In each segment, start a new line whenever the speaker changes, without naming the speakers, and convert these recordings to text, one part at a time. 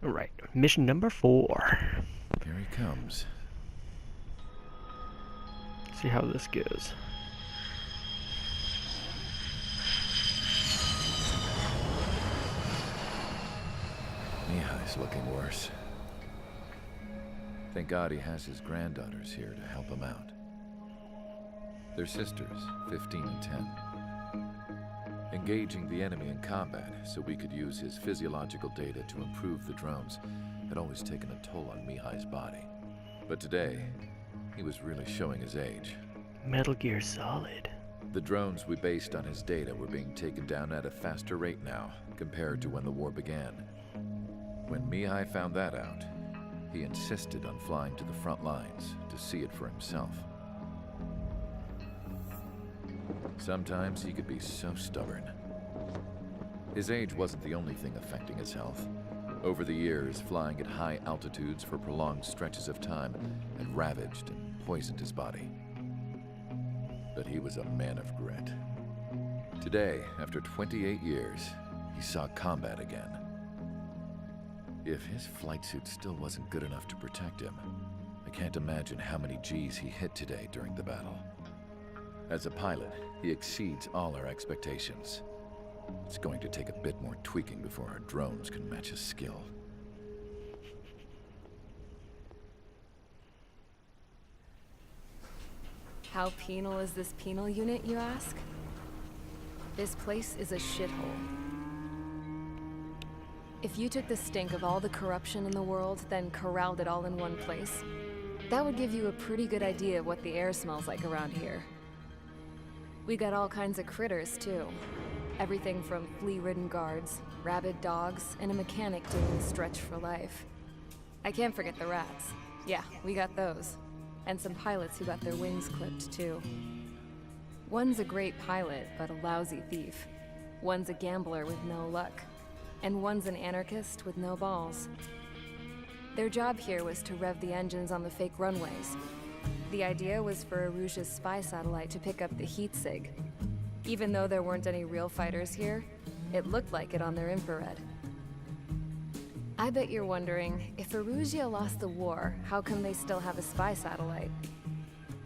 Alright, mission number 4.
Here he comes.
See how this goes.
Mihai's looking worse. Thank God he has his granddaughters here to help him out. They're sisters, 15 and 10. Engaging the enemy in combat so we could use his physiological data to improve the drones had always taken a toll on Mihai's body. But today, he was really showing his age.
Metal Gear Solid.
The drones we based on his data were being taken down at a faster rate now, compared to when the war began. When Mihai found that out, he insisted on flying to the front lines to see it for himself. Sometimes he could be so stubborn. His age wasn't the only thing affecting his health. Over the years, flying at high altitudes for prolonged stretches of time had ravaged and poisoned his body. But he was a man of grit. Today, after 28 years, he saw combat again. If his flight suit still wasn't good enough to protect him, I can't imagine how many G's he hit today during the battle. As a pilot, he exceeds all our expectations. It's going to take a bit more tweaking before our drones can match his skill.
How penal is this penal unit, you ask? This place is a shithole. If you took the stink of all the corruption in the world, then corralled it all in one place, that would give you a pretty good idea of what the air smells like around here. We got all kinds of critters, too. Everything from flea-ridden guards, rabid dogs, and a mechanic doing the stretch for life. I can't forget the rats. Yeah, we got those. And some pilots who got their wings clipped, too. One's a great pilot, but a lousy thief. One's a gambler with no luck. And one's an anarchist with no balls. Their job here was to rev the engines on the fake runways. The idea was for Aruja's spy satellite to pick up the heat sig. Even though there weren't any real fighters here, it looked like it on their infrared. I bet you're wondering, if Aruja lost the war, how come they still have a spy satellite?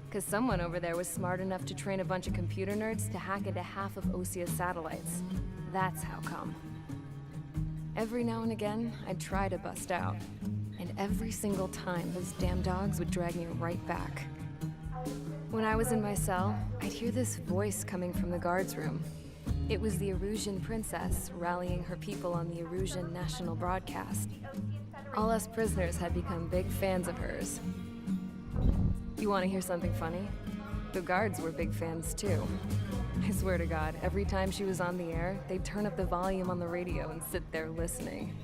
Because someone over there was smart enough to train a bunch of computer nerds to hack into half of Osia's satellites. That's how come. Every now and again, I'd try to bust out. And every single time, those damn dogs would drag me right back. When I was in my cell, I'd hear this voice coming from the guards room. It was the Erusian princess rallying her people on the Erusian national broadcast. All us prisoners had become big fans of hers. You want to hear something funny? The guards were big fans too. I swear to God, every time she was on the air, they'd turn up the volume on the radio and sit there listening.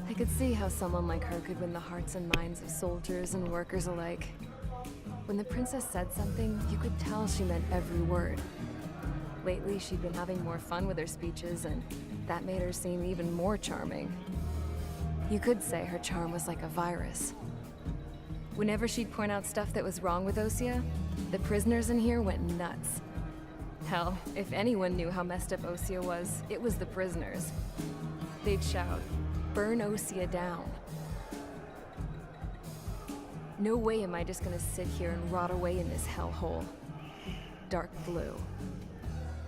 I could see how someone like her could win the hearts and minds of soldiers and workers alike. When the princess said something, you could tell she meant every word. Lately, she'd been having more fun with her speeches, and that made her seem even more charming. You could say her charm was like a virus. Whenever she'd point out stuff that was wrong with Osia, the prisoners in here went nuts. Hell, if anyone knew how messed up Osia was, it was the prisoners. They'd shout, "Burn Osia down." No way am I just gonna sit here and rot away in this hellhole. Dark blue.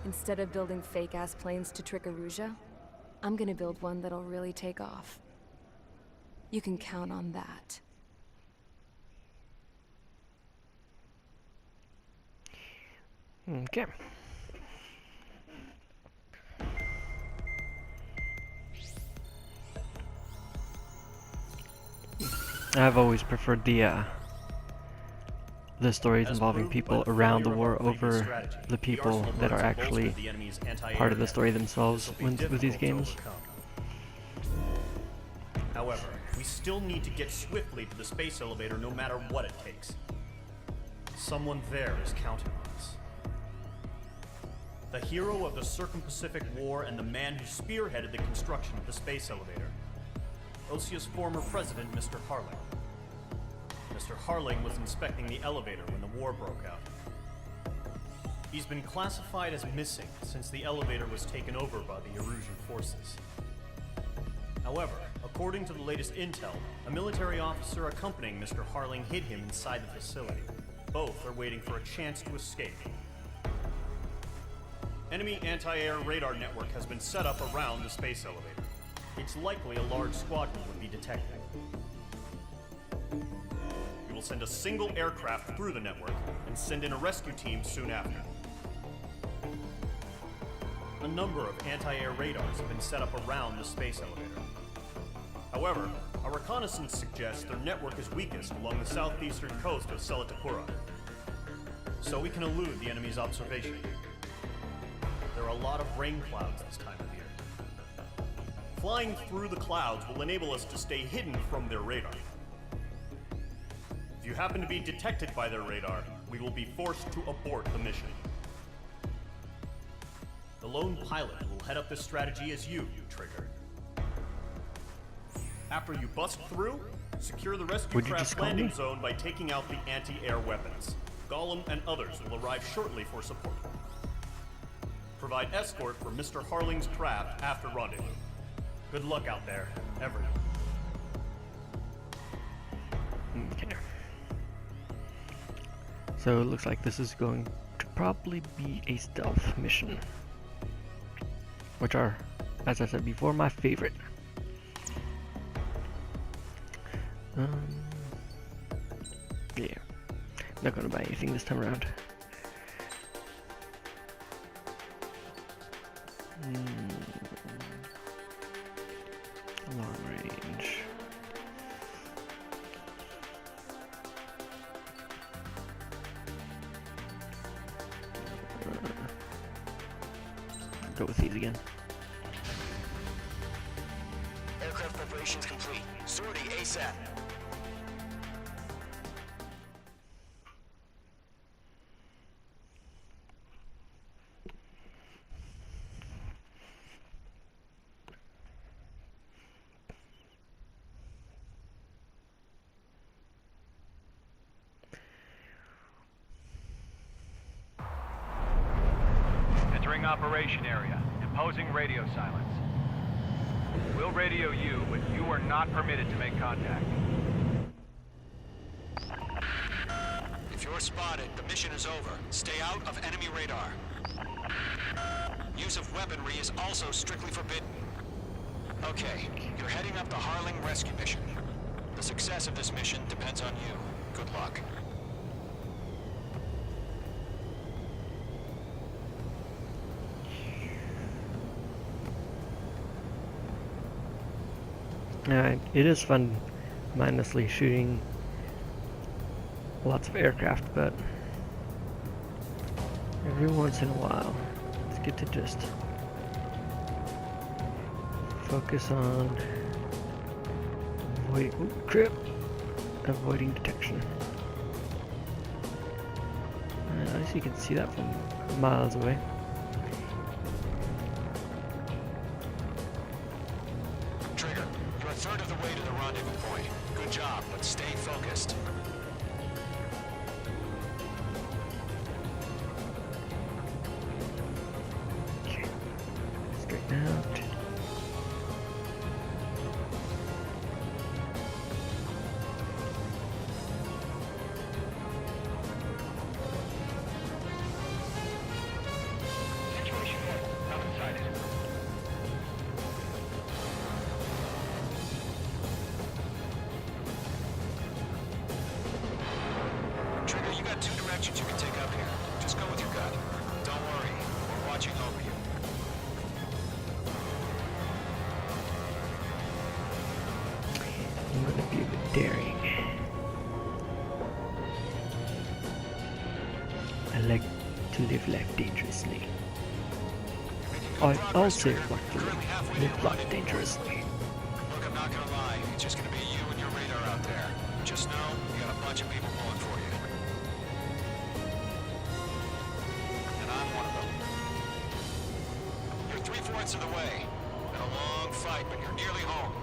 Instead of building fake-ass planes to trick Aruja, I'm gonna build one that'll really take off. You can count on that.
Okay. I've always preferred the stories involving people around the war over the people that are actually part of the story themselves with these games.
However, we still need to get swiftly to the space elevator no matter what it takes. Someone there is counting on us. The hero of the Circum-Pacific War and the man who spearheaded the construction of the space elevator. Osia's former president, Mr. Harling. Mr. Harling was inspecting the elevator when the war broke out. He's been classified as missing since the elevator was taken over by the Erusian forces. However, according to the latest intel, a military officer accompanying Mr. Harling hid him inside the facility. Both are waiting for a chance to escape. Enemy anti-air radar network has been set up around the space elevator. It's likely a large squadron would be detected. We will send a single aircraft through the network and send in a rescue team soon after. A number of anti-air radars have been set up around the space elevator. However, our reconnaissance suggests their network is weakest along the southeastern coast of Selatakura, so we can elude the enemy's observation. There are a lot of rain clouds this time of year. Flying through the clouds will enable us to stay hidden from their radar. If you happen to be detected by their radar, we will be forced to abort the mission. The lone pilot will head up this strategy as you, Trigger. After you bust through, secure the rescue craft landing zone by taking out the anti-air weapons. Gollum and others will arrive shortly for support. Provide escort for Mr. Harling's craft after rendezvous. Good luck out there, everyone.
Okay. So it looks like this is going to probably be a stealth mission, which are, as I said before, my favorite. Yeah, not gonna buy anything this time around. Long range. Go with these again.
Aircraft preparations complete. Sortie ASAP.
Entering operation area. Imposing radio silence. We'll radio you, but you are not permitted to make contact.
If you're spotted, the mission is over. Stay out of enemy radar. Use of weaponry is also strictly forbidden. Okay, you're heading up the Harling rescue mission. The success of this mission depends on you. Good luck.
It is fun mindlessly shooting lots of aircraft, but every once in a while it's good to just focus on avoiding detection. As you can see that from miles away.
Trigger, you're a third of the way to the rendezvous point. Good job, but stay focused.
Okay. Straighten out.
Trigger, you got two directions you can take up here. Just go with your gut. Don't worry, we're watching over you.
I'm gonna be a bit daring. I like to live life dangerously. I also want to live life dangerously.
Look, I'm not gonna lie. It's just gonna be you and your radar out there. Just know, you got a bunch of people pulling for you. And I'm one of them. You're 3/4 of the way. Been a long fight, but you're nearly home.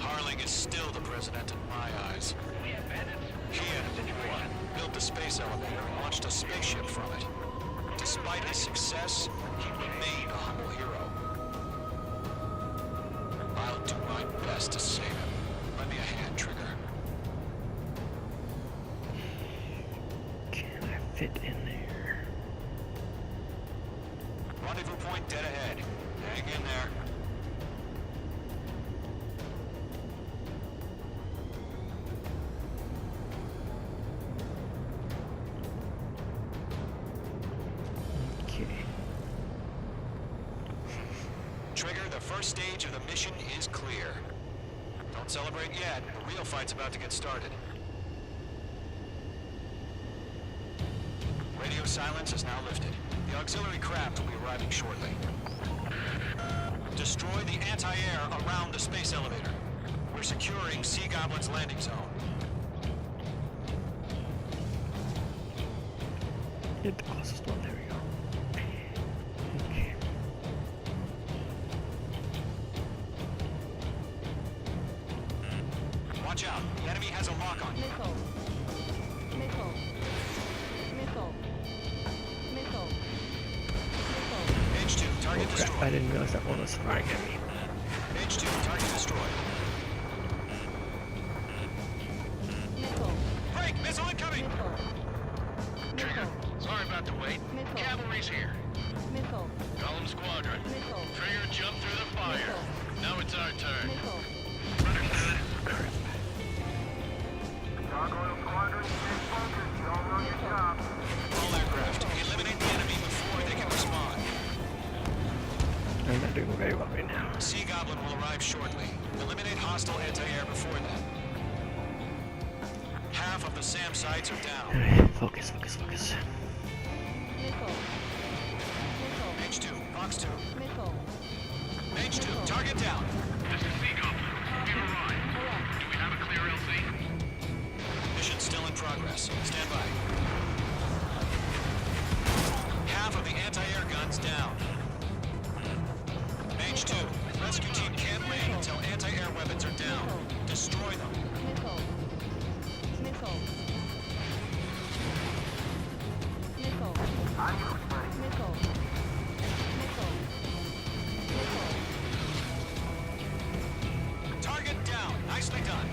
Harling is still the president in my eyes. He and War built the space elevator and launched a spaceship from it. Despite his success, he remained a humble hero. rendezvous point dead ahead. Hang in there.
Okay.
Trigger, the first stage of the mission is clear. Don't celebrate yet. The real fight's about to get started. Radio silence is now lifted. The auxiliary craft will be arriving shortly. Destroy the anti-air around the space elevator. We're securing Sea Goblin's landing zone.
Hit the closest one. There we go. Okay.
Watch out. The enemy has a lock on you.
Missile. Missile. Missile. Missile. Missile.
H2, target
Oh crap,
destroyed.
I didn't realize that one was firing at me.
H2, target destroyed.
Missile.
Break! Missile incoming!
Missile.
Trigger, sorry about the wait.
Missile.
Cavalry's here.
Missile.
Column squadron.
Missile.
Trigger jumped through the fire.
Missile.
Now it's our turn.
Missile.
Crap.
Gargoyle Squadron, stay focused. You all know your job.
All aircraft, eliminate the enemy before they can respond.
I'm not doing very well right now.
Sea Goblin will arrive shortly. Eliminate hostile anti-air before then. Half of the SAM sites are down.
Alright, focus, focus, focus.
Missile.
H2, Fox 2.
Missile.
H2, target down.
This is Sea Goblin. We've arrived.
Correct.
Do we have a clear LZ?
Mission still in progress. Stand by. Half of the anti-air guns down. H2, rescue team can't wait until anti-air weapons are down. Destroy them.
Missile. Missile. Missile. Missile. Missile. Missile.
Target down. Nicely done.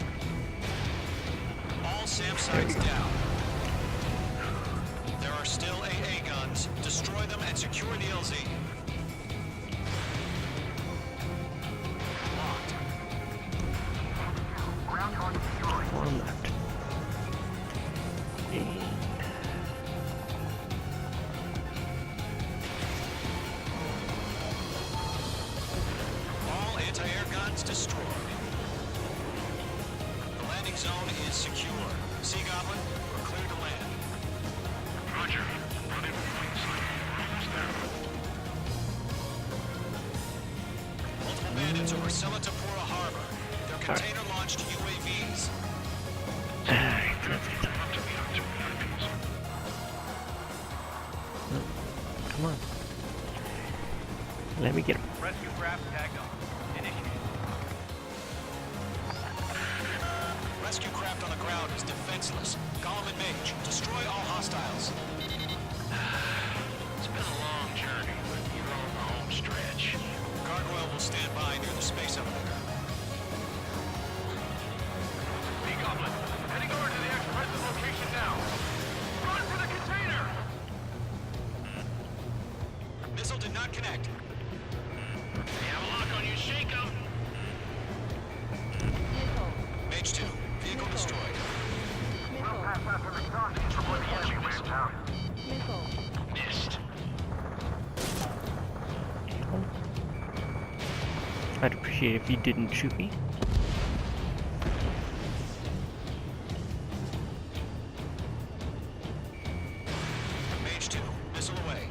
All SAM sites down. There are still AA guns. Destroy them and secure the LZ. Locked.
One left. And
All anti-air guns destroyed. The landing zone is secure. Sea Goblin, we're clear to land.
Roger. Rendezvous point sighted. Almost there.
Multiple bandits over Selatapura Harbor. They're container-launched UAVs.
alright, let's get that.
Up to the object.
Come on. Let me get him.
Rescue craft tagged on. Initiate.
Rescue craft on the ground is defenseless. Gollum and Mage, destroy all hostiles.
It's been a long journey, but you're on the home stretch.
Gargoyle will stand by near the space elevator.
Sea Goblin, heading over to the present location now. Run for the container!
Missile did not connect.
You have a lock on you, shake 'em.
Missile.
Mage 2, vehicle destroyed.
Missile. Missile.
Missed.
I'd appreciate if you didn't shoot me.
Mage 2, missile away.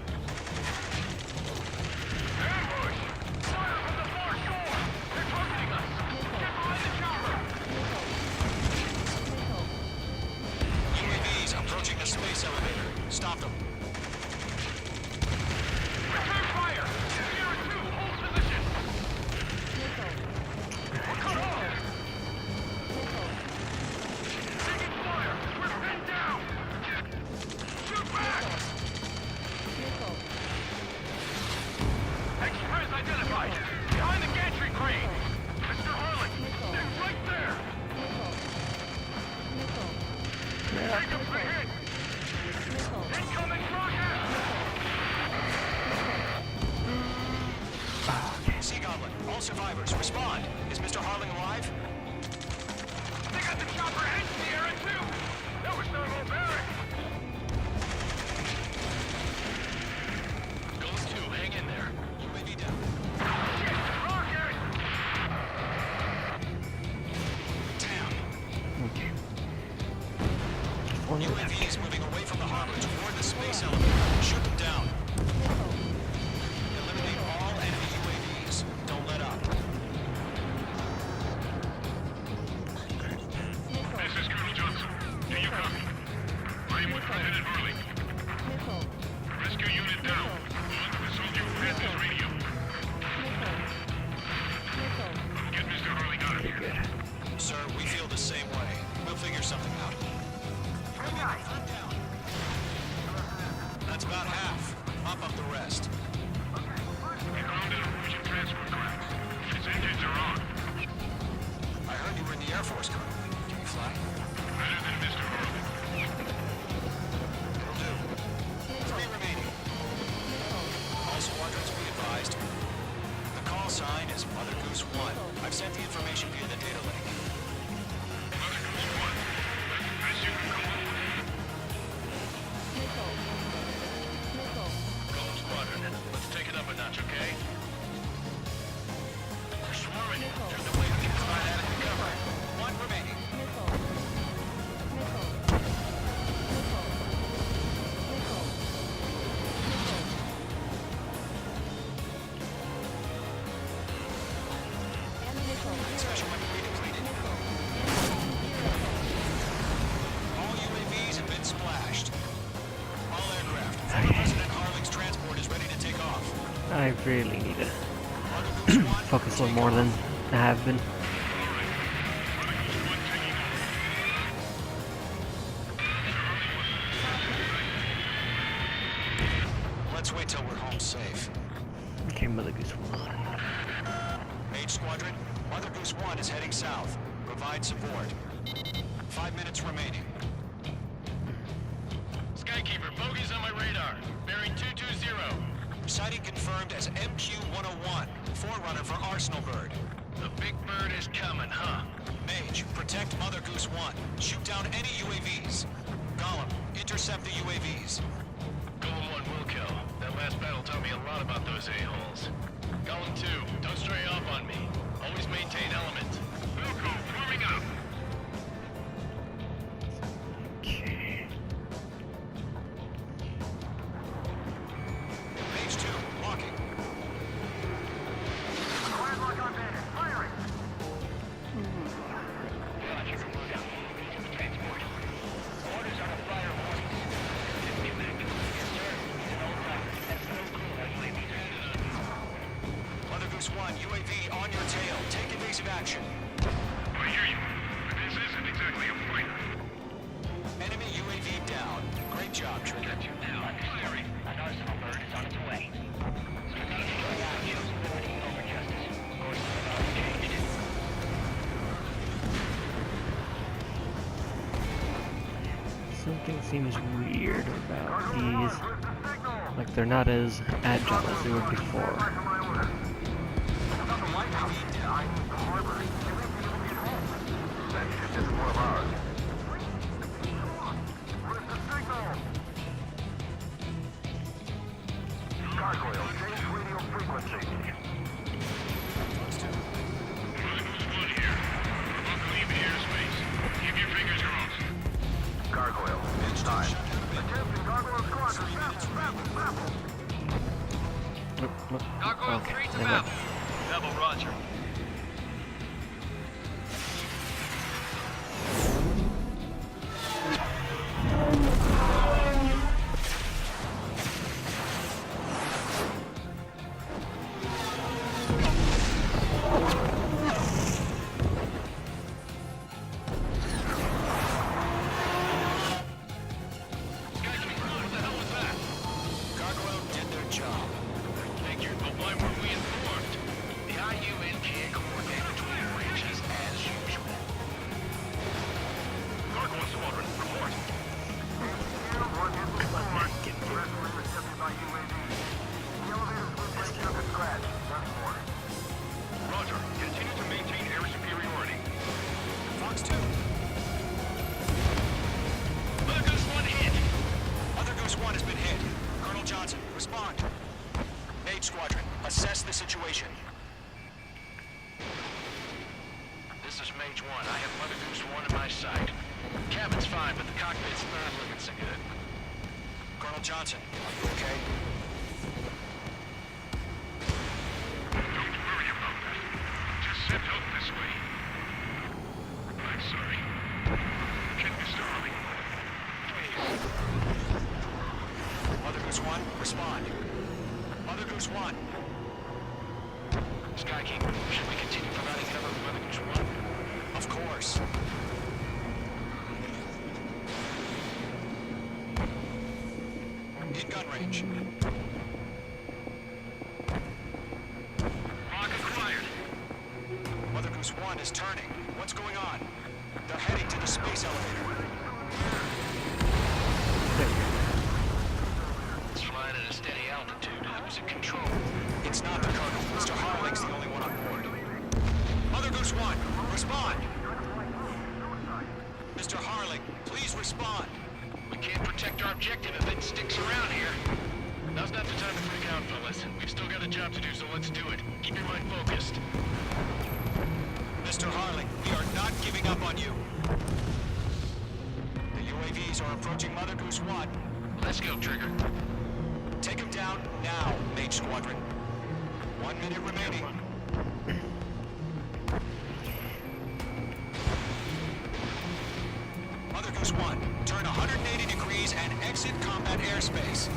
Ambush! Fire from the far shore! They're targeting us! Get behind the chopper!
Missile.
UAVs approaching the space elevator. Stop them.
Return fire! Sierra 2, hold position! We're cut off! Taking fire! We're pinned down! Shoot back! Express identified! Behind the gantry crane! Mr. Harlan! They're right there! Take him for hit! Incoming rocket!
Sea Goblin, all survivors, respond. Is Mr. Harling alive?
They got the chopper heads in the air, too! That was thermobaric!
Goes 2, hang in there. UAV down.
Rocket!
Down.
Okay. One
UAV
left.
is moving away from the harbor toward the space elevator. Shoot them down. Eliminate all enemy UAVs. Don't let up.
This is Colonel Johnson. Do you copy? I am with Lieutenant Harley. Rescue unit down. This is you past his radio. Get Mr. Harley out of
Okay,
here.
good.
Sir, we feel the same way. We'll figure something out. Down. That's about half. Mop up the rest.
We found an Norwegian transport craft. Its engines are on.
I heard you were in the Air Force, Colonel. Can you fly?
Better than Mr. Harley.
Will do. 3 remaining. All squadrons be advised. The call sign is Mother Goose 1. I've sent the information via the data link.
Mother Goose 1. Best you can call.
Golem Squadron, let's take it up a notch, okay? We're swarming. Turn the blade and right at it to cover. 1 remaining. Special weapon redepleted. All UAVs have been splashed. All aircraft. Former President Harling's transport is ready to take off.
I really need to
Mother Goose 1,
focus a little
take
more
off.
than I have been.
Let's wait till we're home safe.
Okay, Mother Goose 1.
Mage Squadron, Mother Goose 1 is heading south. Provide support. 5 minutes remaining.
Skykeeper, bogeys on my radar. Bearing 220.
Sighting confirmed as MQ-101, forerunner for Arsenal Bird.
The big bird is coming, huh?
Mage, protect Mother Goose 1. Shoot down any UAVs. Gollum, intercept the UAVs.
Golem 1 will kill. That last battle taught me a lot about those a-holes. Golem 2, don't stray off on me. Always maintain element. Wilco, forming up.
Okay.
Mage 2, walking. Mother Goose 1, UAV on your tail. Take evasive action.
I hear you. But this isn't exactly a fighter.
Enemy UAV down. Great job, Trigger.
Got you now. Firing.
An Arsenal bird is on its way. Strategic values, liberty over justice. Course of the changed.
Something seems weird about these. Like they're not as agile as they were before.
Mother Goose 1 here. We're about to leave the airspace. Keep your fingers crossed.
Gargoyle, it's time.
Nope, nope.
Gargoyle
Okay,
3 to
never mind.
Babel. Babel, roger.
Gargoyle did their job.
Figured, but why weren't we informed?
The IUNK Assess the situation.
This is Mage 1. I have Mother Goose 1 in my sight. Cabin's fine, but the cockpit's not looking so good.
Colonel Johnson, are you okay?
Don't worry about that. Just send help this way. I'm sorry. Can Mr. Harley... Please.
Mother Goose 1, respond. Mother Goose 1.
Sky King, should we continue providing cover for Mother Goose 1?
Of course. In gun range.
Lock acquired.
Mother Goose 1 is turning. What's going on? They're heading to the space elevator.
It's flying at a steady altitude. Who's in control?
It's not the Colonel. Mr. Harling's the only one on board. Mother Goose 1, respond! Mr. Harling, please respond.
We can't protect our objective if it sticks around here. Now's not the time to freak out, fellas. We've still got a job to do, so let's do it. Keep your mind focused.
Mr. Harling, we are not giving up on you. The UAVs are approaching Mother Goose 1.
Let's go, Trigger.
Take him down now, Mage Squadron. 1 minute remaining. Mother Goose 1, turn 180 degrees and exit combat airspace.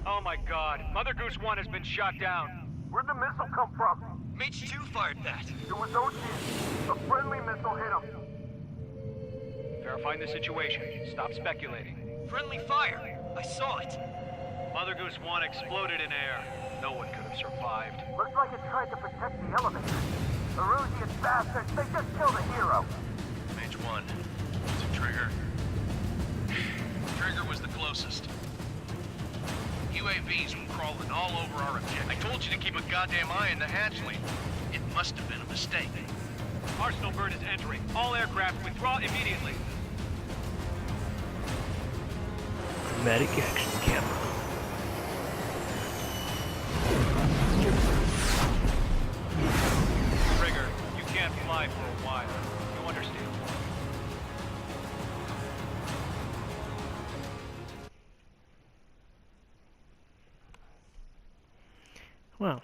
Oh my god, Mother Goose 1 has been shot down.
Where'd the missile come from?
Mage 2 fired that.
It was OG. A friendly missile hit him.
Verifying the situation. Stop speculating.
Friendly fire. I saw it.
Mother Goose 1 exploded in air. No one could have survived.
Looks like it tried to protect the elevator. The Erusian bastards, they just killed a hero.
Mage 1. Is it Trigger? Trigger was the closest. UAVs were crawling all over our objective. I told you to keep a goddamn eye on the hatchling. It must have been a mistake.
Arsenal bird is entering. All aircraft withdraw immediately.
Medic action camera.
Trigger, you can't fly for a while. You understand?
Well,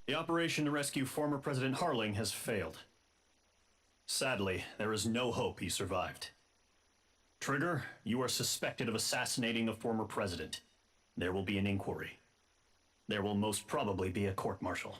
The operation to rescue former President Harling has failed. Sadly, there is no hope he survived. Trigger, you are suspected of assassinating a former president. There will be an inquiry. There will most probably be a court-martial.